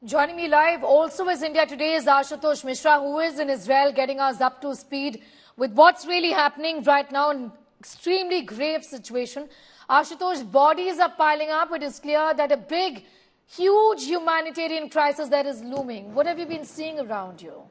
Joining me live also is India Today's Ashutosh Mishra, who is in Israel, getting us up to speed with what's really happening right now, an extremely grave situation. Ashutosh, bodies are piling up. It is clear that a big, huge humanitarian crisis that is looming. What have you been seeing around you?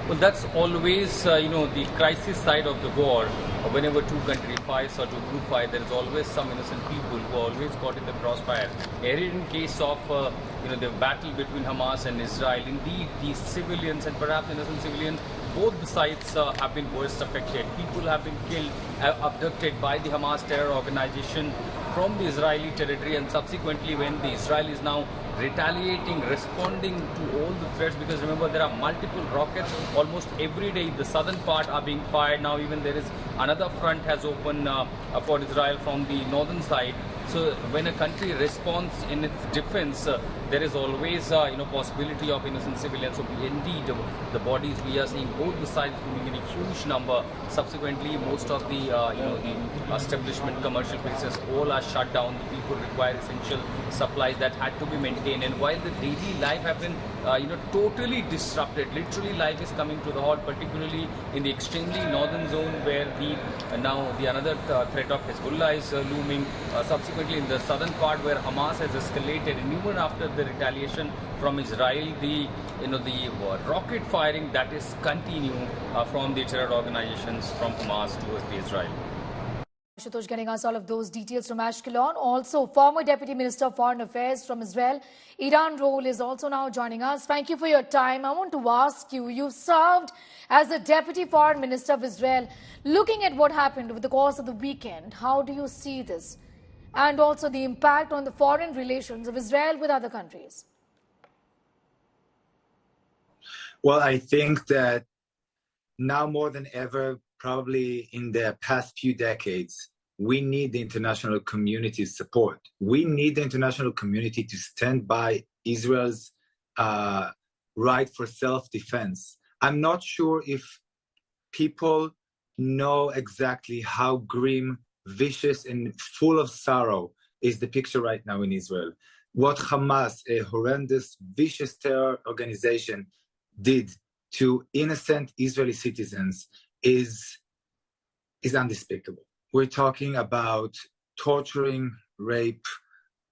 Well, that's always, the crisis side of the war. Whenever two countries fight or two groups fight, there is always some innocent people who are always caught in the crossfire. Here in case of, the battle between Hamas and Israel, indeed, these civilians and perhaps innocent civilians, both the sides have been worst affected. People have been killed, abducted by the Hamas terror organization from the Israeli territory, and subsequently when the Israel is now retaliating, responding to all the threats, because remember there are multiple rockets almost every day. The southern part are being fired now. Even there is another front has opened for Israel from the northern side. So when a country responds in its defense, there is always possibility of innocent civilians. So indeed the bodies we are seeing both the sides moving in a huge number. Subsequently most of the the establishment, commercial places, all are shut down. The people require essential supplies that had to be maintained, and while the daily life have been totally disrupted, literally life is coming to the halt, particularly in the extremely northern zone where the another threat of Hezbollah is looming. Subsequently in the southern part where Hamas has escalated, and even after the retaliation from Israel, the rocket firing that is continuing from the terror organizations from Hamas towards the Israel. Ashutosh getting us all of those details from Ashkelon. Also, former Deputy Minister of Foreign Affairs from Israel, Iran Role, is also now joining us. Thank you for your time. I want to ask you, you served as the Deputy Foreign Minister of Israel. Looking at what happened over the course of the weekend, how do you see this? And also the impact on the foreign relations of Israel with other countries? Well, I think that now more than ever, probably in the past few decades, we need the international community's support. We need the international community to stand by Israel's right for self-defense. I'm not sure if people know exactly how grim, vicious, and full of sorrow is the picture right now in Israel. What Hamas, a horrendous, vicious terror organization, did to innocent Israeli citizens is undespicable. We're talking about torturing, rape,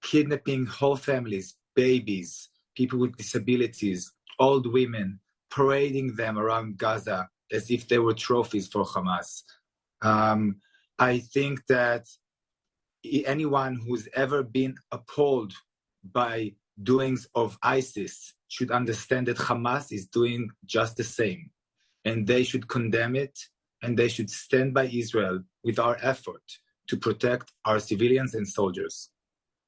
kidnapping whole families, babies, people with disabilities, old women, parading them around Gaza as if they were trophies for Hamas. I think that anyone who's ever been appalled by doings of ISIS should understand that Hamas is doing just the same, and they should condemn it, and they should stand by Israel with our effort to protect our civilians and soldiers.